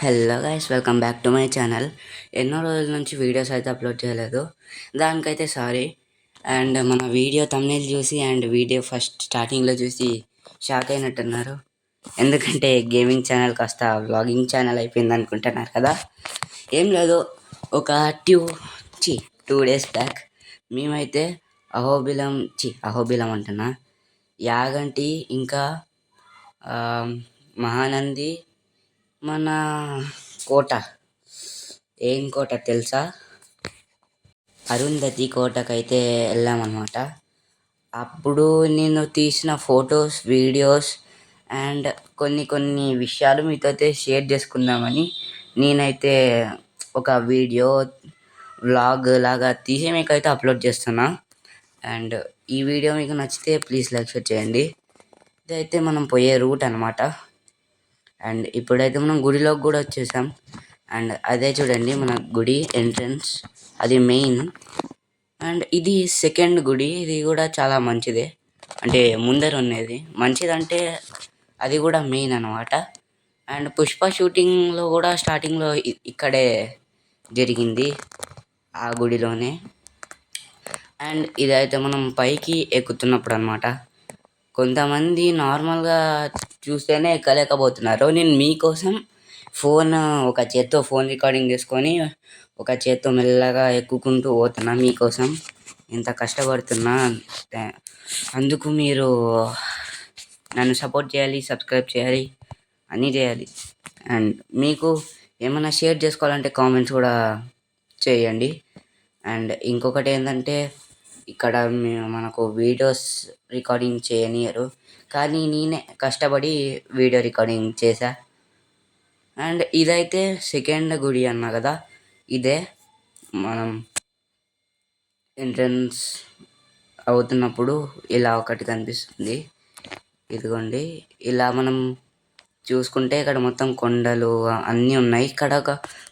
Hello guys, welcome back to my channel. ఎన్నో రోజుల నుంచి వీడియోస్ అయితే అప్లోడ్ చేయలేదు, దానికైతే సారీ. అండ్ మన వీడియో తమ్నైల్ చూసి అండ్ వీడియో ఫస్ట్ స్టార్టింగ్లో చూసి షాక్ అయినట్టున్నారు. ఎందుకంటే గేమింగ్ ఛానల్ కాస్త వ్లాగింగ్ ఛానల్ అయిపోయింది అనుకుంటున్నారు కదా. ఏం లేదు, ఒక 2 డేస్ బ్యాక్ మేమైతే అహోబిలం అంటున్నా, యాగంటి ఇంకా మహానంది, మన కోట, ఏం కోట తెలుసా, అరుంధతి కోటకైతే వెళ్ళామన్నమాట. అప్పుడు నేను తీసిన ఫొటోస్, వీడియోస్ అండ్ కొన్ని విషయాలు మీతో అయితే షేర్ చేసుకుందామని నేనైతే ఒక వీడియో వ్లాగ్ లాగా తీసి మీకైతే అప్లోడ్ చేస్తున్నా. అండ్ ఈ వీడియో మీకు నచ్చితే ప్లీజ్ లైక్, షేర్ చేయండి. ఇదైతే మనం పోయే రూట్ అనమాట. అండ్ ఇప్పుడైతే మనం గుడిలోకి కూడా వచ్చేసాం. అండ్ అదే చూడండి మన గుడి ఎంట్రన్స్, అది మెయిన్. అండ్ ఇది సెకండ్ గుడి, ఇది కూడా చాలా మంచిదే. అంటే ముందర ఉన్నది మంచిదంటే అది కూడా మెయిన్ అనమాట. అండ్ పుష్ప షూటింగ్లో కూడా స్టార్టింగ్లో ఇక్కడే జరిగింది, ఆ గుడిలోనే. అండ్ ఇదైతే మనం పైకి ఎక్కుతున్నప్పుడు అనమాట. కొంతమంది నార్మల్గా చూస్తేనే ఎక్కలేకపోతున్నారు. నేను మీకోసం ఒక చేత్తో ఫోన్ రికార్డింగ్ చేసుకొని ఒక చేత్తో మెల్లగా ఎక్కుకుంటూ పోతున్నా మీకోసం. ఇంత కష్టపడుతున్నా, అందుకు మీరు నన్ను సపోర్ట్ చేయాలి, సబ్స్క్రైబ్ చేయాలి, అన్నీ చేయాలి. అండ్ మీకు ఏమైనా షేర్ చేసుకోవాలంటే కామెంట్స్ కూడా చేయండి. అండ్ ఇంకొకటి ఏంటంటే, ఇక్కడ మనకు వీడియోస్ రికార్డింగ్ చేయనియరు, కానీ నేనే కష్టపడి వీడియో రికార్డింగ్ చేశా. అండ్ ఇదైతే సెకండ్ గుడి అన్నా కదా, ఇదే మనం ఎంట్రన్స్ అవుతున్నప్పుడు ఇలా ఒకటి కనిపిస్తుంది. ఇదిగోండి, ఇలా మనం చూసుకుంటే ఇక్కడ మొత్తం కొండలు అన్నీ ఉన్నాయి. ఇక్కడ ఒక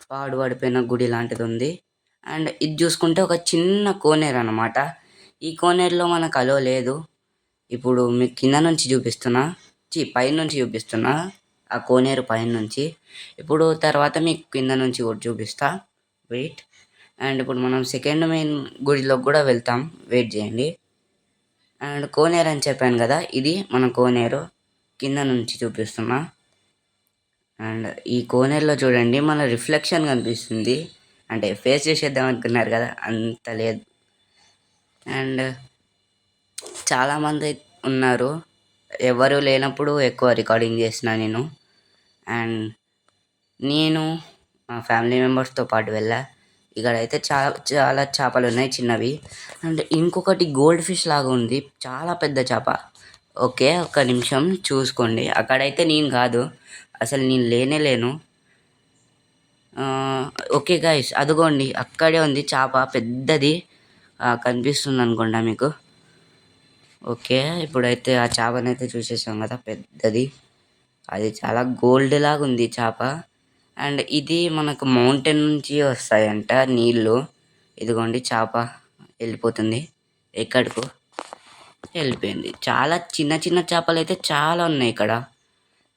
పాడుపడిపోయిన గుడి లాంటిది ఉంది. అండ్ ఇది చూసుకుంటే ఒక చిన్న కోనేరు అనమాట. ఈ కోనేరులో మనకు అలో లేదు. ఇప్పుడు మీకు కింద నుంచి చూపిస్తున్నా, పైనుంచి చూపిస్తున్నా, ఆ కోనేరు పైనుంచి. ఇప్పుడు తర్వాత మీకు కింద నుంచి కూడా చూపిస్తా, వెయిట్. అండ్ ఇప్పుడు మనం సెకండ్ మెయిన్ గుడిలోకి కూడా వెళ్తాం, వెయిట్ చేయండి. అండ్ కోనేరు అని చెప్పాను కదా, ఇది మన కోనేరు, కింద నుంచి చూపిస్తున్నా. అండ్ ఈ కోనేరులో చూడండి మన రిఫ్లెక్షన్ కనిపిస్తుంది. అంటే ఫేస్ చేసేద్దాం అనుకున్నారు కదా, అంత లేదు. అండ్ చాలామంది ఉన్నారు, ఎవరు లేనప్పుడు ఎక్కువ రికార్డింగ్ చేసిన నేను. అండ్ నేను మా ఫ్యామిలీ మెంబర్స్తో పాటు వెళ్ళా. ఇక్కడైతే చాలా చేపలు ఉన్నాయి చిన్నవి. అండ్ ఇంకొకటి గోల్డ్ ఫిష్ లాగా ఉంది, చాలా పెద్ద చేప. ఓకే, ఒక్క నిమిషం చూసుకోండి. అక్కడైతే నేను కాదు, అసలు నేను లేను. ఓకే గైస్, అదిగోండి అక్కడే ఉంది చేప, పెద్దది కనిపిస్తుంది అనుకుంటా మీకు. ఓకే, ఇప్పుడైతే ఆ చేపనైతే చూసేసాం కదా, పెద్దది. అది చాలా గోల్డ్ లాగా ఉంది చేప. అండ్ ఇది మనకు మౌంటైన్ నుంచి వస్తాయంట నీళ్ళు. ఇదిగోండి చేప వెళ్ళిపోతుంది, ఎక్కడికో వెళ్ళిపోయింది. చాలా చిన్న చిన్న చేపలు అయితే చాలా ఉన్నాయి ఇక్కడ.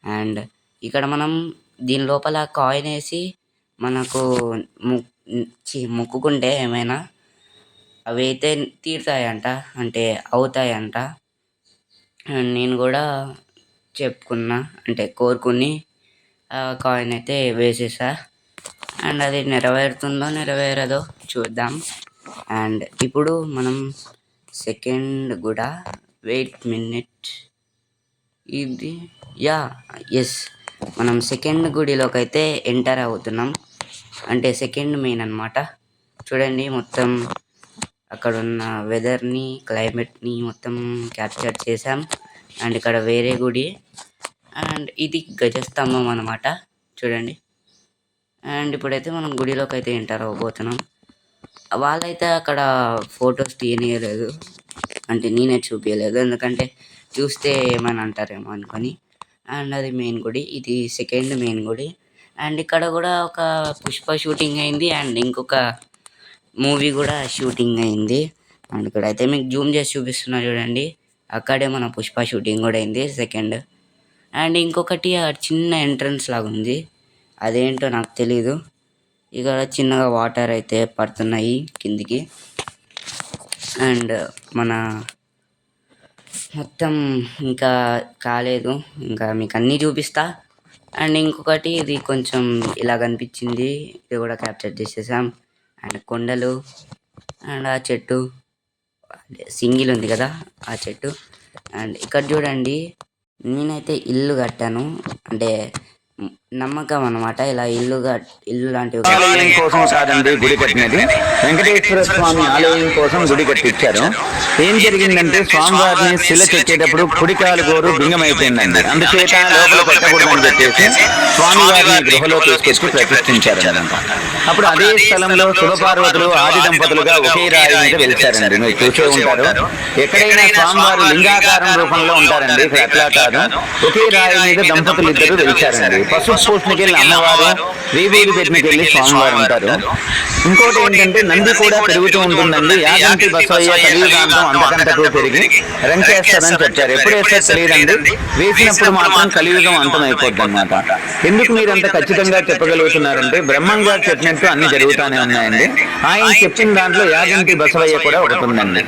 అండ్ ఇక్కడ మనం దీని లోపల కాయిన్ వేసి మనకు మొక్కుకుంటే ఏమైనా అవి అయితే తీరుతాయంట, అంటే అవుతాయంట. అండ్ నేను కూడా చెప్పుకున్నా, అంటే కోరుకుని కాయిన్ అయితే వేసేసా. అండ్ అది నెరవేరుతుందో నెరవేరదో చూద్దాం. అండ్ ఇప్పుడు మనం సెకండ్ కూడా, వెయిట్ మినిట్, ఇది ఎస్, మనం సెకండ్ గుడిలోకి అయితే ఎంటర్ అవుతున్నాం. అంటే సెకండ్ మెయిన్ అనమాట. చూడండి మొత్తం అక్కడ ఉన్న వెదర్ని, క్లైమేట్ని మొత్తం క్యాప్చర్ చేశాం. అండ్ ఇక్కడ వేరే గుడి. అండ్ ఇది గజస్తంభం అనమాట, చూడండి. అండ్ ఇప్పుడైతే మనం గుడిలోకి అయితే ఎంటర్ అవ్వబోతున్నాం. వాళ్ళైతే అక్కడ ఫొటోస్ తీయలేదు, అంటే నేనే చూపించలేదు, ఎందుకంటే చూస్తే ఏమని అంటారేమో అనుకొని. అండ్ అది మెయిన్ గుడి, ఇది సెకండ్ మెయిన్ గుడి. అండ్ ఇక్కడ కూడా ఒక పుష్ప షూటింగ్ అయింది, అండ్ ఇంకొక మూవీ కూడా షూటింగ్ అయింది. అండ్ ఇక్కడైతే మీకు జూమ్ చేసి చూపిస్తున్నా చూడండి, అక్కడే మన పుష్ప షూటింగ్ కూడా అయింది సెకండ్. అండ్ ఇంకొకటి చిన్న ఎంట్రన్స్ లాగా ఉంది, అదేంటో నాకు తెలీదు. ఇక్కడ చిన్నగా వాటర్ అయితే పడుతున్నాయి కిందికి. అండ్ మన మొత్తం ఇంకా కాలేదు, ఇంకా మీకు అన్నీ చూపిస్తా. అండ్ ఇంకొకటి ఇది కొంచెం ఇలా కనిపించింది, ఇది కూడా క్యాప్చర్ చేసేసాం. అండ్ కొండలు అండ్ ఆ చెట్టు సింగిల్ ఉంది కదా ఆ చెట్టు. అండ్ ఇక్కడ చూడండి, నేనైతే ఇల్లు కట్టాను, అంటే నమ్మకం అనమాట. ఇలా ఇల్లు లాంటివి ఆలయం కోసం కాదండి గుడి కట్టినది, వెంకటేశ్వర స్వామి ఆలయం కోసం గుడి కట్టించారు. ఏం జరిగిందంటే స్వామివారిని శిల చెక్కేటప్పుడు కుడికాలు గోరు బింగమైపోయిందండి. అందుచేత లోపల పెట్టకూడదని చెప్పేసి స్వామివారిని గృహలో తీసుకొచ్చి ప్రతిష్ఠించారన్నమాట. అప్పుడు అదే స్థలంలో శివపార్వతులు ఆది దంపతులుగా ఒకే రాయి మీద వెలిచారండి. మీరు చూసే ఉంటారు, ఎక్కడైనా స్వామివారు లింగాకారం రూపంలో ఉంటారండి, ఇక్కడ అట్లా కాదు, ఒకే రాయి మీద దంపతులు ఇద్దరు వెలిచారండి. పసుపు పూసనికి వెళ్ళి అమ్మవారు, వీవూరి పెట్టినకి వెళ్ళి స్వామివారు ఉంటారు. ఇంకోటి ఏంటంటే నంది కూడా పెరుగుతూ ఉంటుందండి. యాగంటి బసవయ్య కలియుగాంతం అంతకంతకు పెరిగి రంకేస్తారని చెప్పారు. ఎప్పుడు వేస్తారు తెలియదండి, వేసినప్పుడు మాత్రం కలియుగం అంతమైపోద్ది అన్నమాట. ఎందుకు మీరు అంత ఖచ్చితంగా చెప్పగలుగుతున్నారంటే బ్రహ్మం గారు చెప్పినట్టు అన్ని జరుగుతూనే ఉన్నాయండి. ఆయన చెప్పిన దాంట్లో యాగంటి బసవయ్య కూడా ఒకటి ఉందండి.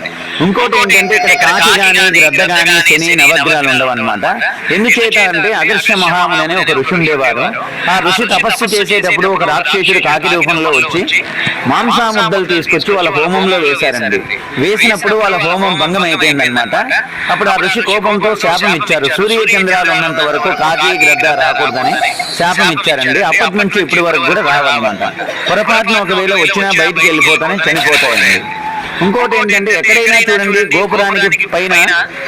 ఇంకోటి ఏంటంటే ఇక్కడ కాకి గాని గ్రద్ద గాని శని నవగ్రహాలు ఉండవు అనమాట. ఎందుచేత అంటే అగర్ష మహాముని అనే ఒక ఋషి ఉండేవారు. ఆ ఋషి తపస్సు చేసేటప్పుడు ఒక రాక్షసుడు కాకి రూపంలో వచ్చి మాంసా ముద్దలు తీసుకొచ్చి వాళ్ళ హోమంలో వేశారండి. వేసినప్పుడు వాళ్ళ హోమం భంగం అయిపోయిందనమాట. అప్పుడు ఆ ఋషి కోపంతో శాపం ఇచ్చారు, సూర్య చంద్రాలు ఉన్నంత వరకు కాకి గ్రద్ద రాకూడదని శాపం ఇచ్చారండి. అప్పటి నుంచి ఇప్పటి వరకు కూడా రావన్నమాట. పొరపాటున ఒకవేళ వచ్చినా బయటికి వెళ్ళిపోతానే చనిపోతాయండి. ఇంకోటి ఏంటంటే ఎక్కడైనా చూడండి గోపురానికి పైన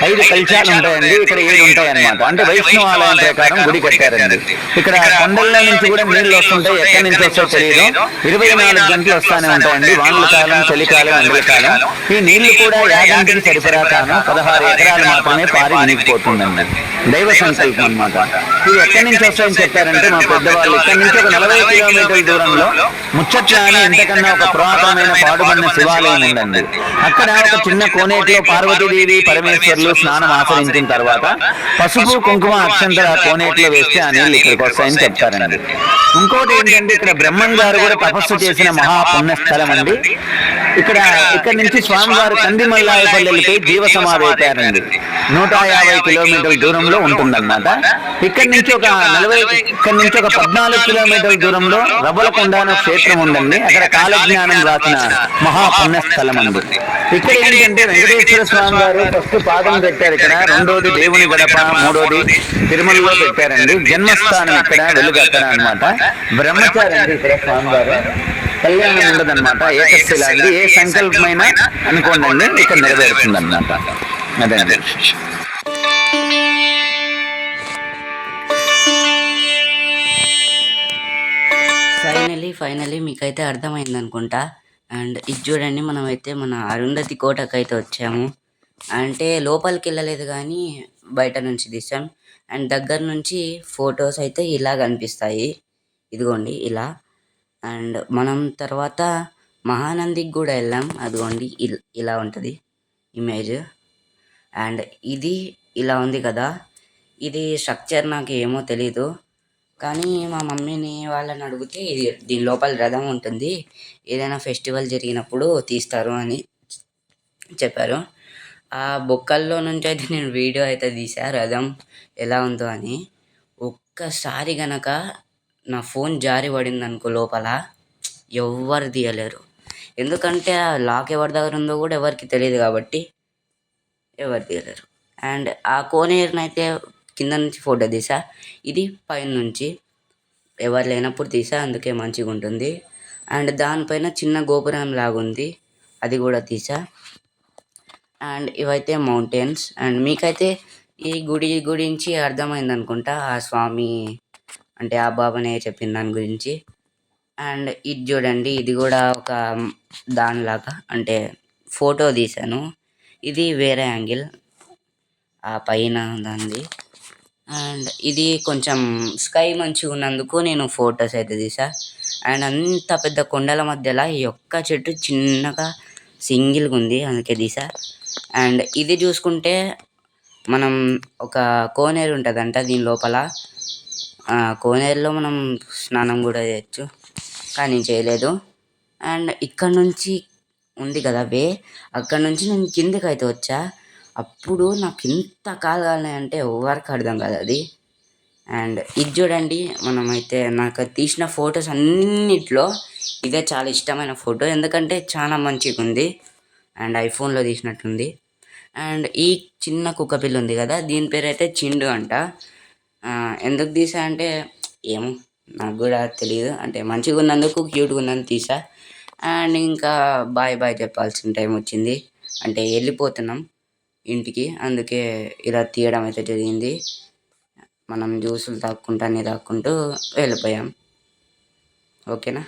5 కలశాలు ఉంటాయండి, ఇక్కడ 7 ఉంటాయి అన్నమాట. అంటే వైష్ణవ ఆలయం ప్రకారం గుడి కట్టారండి. ఇక్కడ కొండల్లో నుంచి కూడా నీళ్లు వస్తుంటాయి, ఎక్కడి నుంచి వస్తాయో తెలియదు. 24 గంటలు వస్తానే ఉంటాయండి, వానల కాలం, చలికాలం, ఎండలకాలం. ఈ నీళ్లు కూడా యాగంటికి సరిపడా కాను 16 ఎకరాలు మాత్రమే పారి మునిగిపోతుందండి. దైవ సంకల్పం అన్నమాట. ఇవి ఎక్కడి నుంచి వస్తాయని చెప్పారంటే మా పెద్దవాళ్ళు ఇక్కడ నుంచి ఒక 40 కిలోమీటర్ల దూరంలో ముచ్చట్ల అని ఎంతకన్నా ఒక పురాతనమైన పాడుబడిన శివాలయం ఉందండి. అక్కడ ఒక చిన్న కోనేటిలో పార్వతీదేవి పరమేశ్వరులు స్నానం ఆచరించిన తర్వాత పసుపు కుంకుమ అక్షంతర కోనేటిలో వేస్తే ఆ నీళ్ళు ఇక్కడికి వస్తాయని చెప్తారండి. ఇంకోటి ఏంటంటే ఇక్కడ బ్రహ్మం గారు కూడా తపస్సు చేసిన మహాపుణ్య స్థలం అండి. ఇక్కడ నుంచి స్వామివారు కందిమల్లాయపల్లెలపై జీవ సమాధి అయిపోయారండి. 150 కిలోమీటర్ల దూరంలో ఉంటుందన్నమాట. ఇక్కడ నుంచి ఒక 14 కిలోమీటర్ల దూరంలో రవ్వలకొండ అనే క్షేత్రం ఉందండి. అక్కడ కాలజ్ఞానం రాసిన మహాపుణ్య స్థలం అండి. ఇక్కడ ఏంటంటే వెంకటేశ్వర స్వామి గారు ఫస్ట్ పాదం పెట్టారు ఇక్కడ, రెండోది దేవుని గడప, మూడోది తిరుమలలో పెట్టారండి. జన్మస్థానం ఇక్కడ, వెలుగు అక్కడ అనమాట. బ్రహ్మచారి అండి ఇక్కడ స్వామి గారు. కళ్యాణం ఉండదన్నమాట, ఏకశిల అండి. ఏ సంకల్పమైనా అనుకోండి ఇక్కడ నెరవేరుతుంది అన్నమాట. అదే అదే ఫైనలీ మీకైతే అర్థమైంది అనుకుంటా. అండ్ ఇది చూడండి, మనమైతే మన అరుంధతి కోటకు అయితే వచ్చాము. అంటే లోపలికి వెళ్ళలేదు కానీ బయట నుంచి తీసాం. అండ్ దగ్గర నుంచి ఫొటోస్ అయితే ఇలా కనిపిస్తాయి, ఇదిగోండి ఇలా. అండ్ మనం తర్వాత మహానందికి కూడా వెళ్ళాం, అదిగోండి ఇలా ఉంటుంది ఇమేజ్. అండ్ ఇది ఇలా ఉంది కదా, ఇది స్ట్రక్చర్ నాకు ఏమో తెలీదు, కానీ మా మమ్మీని వాళ్ళని అడిగితే దీని లోపల రథం ఉంటుంది, ఏదైనా ఫెస్టివల్ జరిగినప్పుడు తీస్తారు అని చెప్పారు. ఆ బొక్కల్లో నుంచి అయితే నేను వీడియో అయితే తీసా రథం ఎలా ఉందో అని. ఒక్కసారి గనక నా ఫోన్ జారి పడింది అనుకో లోపల, ఎవ్వరు తీయలేరు. ఎందుకంటే ఆ లాక్ ఎవరి దగ్గర ఉందో కూడా ఎవరికి తెలియదు కాబట్టి ఎవరు తీయలేరు. అండ్ ఆ కోనేరుని అయితే కింద నుంచి ఫోటో తీసా, ఇది పైన నుంచి ఎవరు లేనప్పుడు తీసా, అందుకే మంచిగా ఉంటుంది. అండ్ దానిపైన చిన్న గోపురం లాగుంది, అది కూడా తీసా. అండ్ ఇవైతే మౌంటైన్స్. అండ్ మీకైతే ఈ గుడి గురించి అర్థమైంది అనుకుంటా, ఆ స్వామి అంటే ఆ బాబానే చెప్పిన దాని గురించి. అండ్ ఇది చూడండి, ఇది కూడా ఒక దానిలాగా అంటే ఫోటో తీశాను, ఇది వేరే యాంగిల్ ఆ పైన దానిది. అండ్ ఇది కొంచెం స్కై మంచిగా ఉన్నందుకు నేను ఫొటోస్ అయితే తీసా. అండ్ అంత పెద్ద కొండల మధ్యలో ఈ ఒక్క చెట్టు చిన్నగా సింగిల్గా ఉంది, అందుకే తీసా. అండ్ ఇది చూసుకుంటే మనం ఒక కోనేరు ఉంటుందంట దీని లోపల, కోనేరులో మనం స్నానం కూడా చేయొచ్చు, కానీ నేను చేయలేదు. అండ్ ఇక్కడ నుంచి ఉంది కదా వే, అక్కడ నుంచి నేను కిందకి అయితే వచ్చా. అప్పుడు నాకు ఇంత కాలాలంటే ఎవరికి అర్థం కాదు అది. అండ్ ఇది చూడండి, మనమైతే నాకు తీసిన ఫొటోస్ అన్నిట్లో ఇదే చాలా ఇష్టమైన ఫోటో, ఎందుకంటే చాలా మంచిగా ఉంది అండ్ ఐఫోన్లో తీసినట్టుంది. అండ్ ఈ చిన్న కుక్క పిల్ల ఉంది కదా, దీని పేరు అయితే చిండు అంట. ఎందుకు తీసా అంటే ఏమో నాకు కూడా తెలియదు, అంటే మంచిగా ఉన్నందుకు క్యూట్గా ఉన్నందుకు తీసా. అండ్ ఇంకా బాయ్ బాయ్ చెప్పాల్సిన టైం వచ్చింది, అంటే వెళ్ళిపోతున్నాం ఇంటికి, అందుకే ఇలా తీయడం అయితే జరిగింది. మనం జ్యూసులు తాక్కుంటూ అన్నీ తాక్కుంటూ వెళ్ళిపోయాం. ఓకేనా.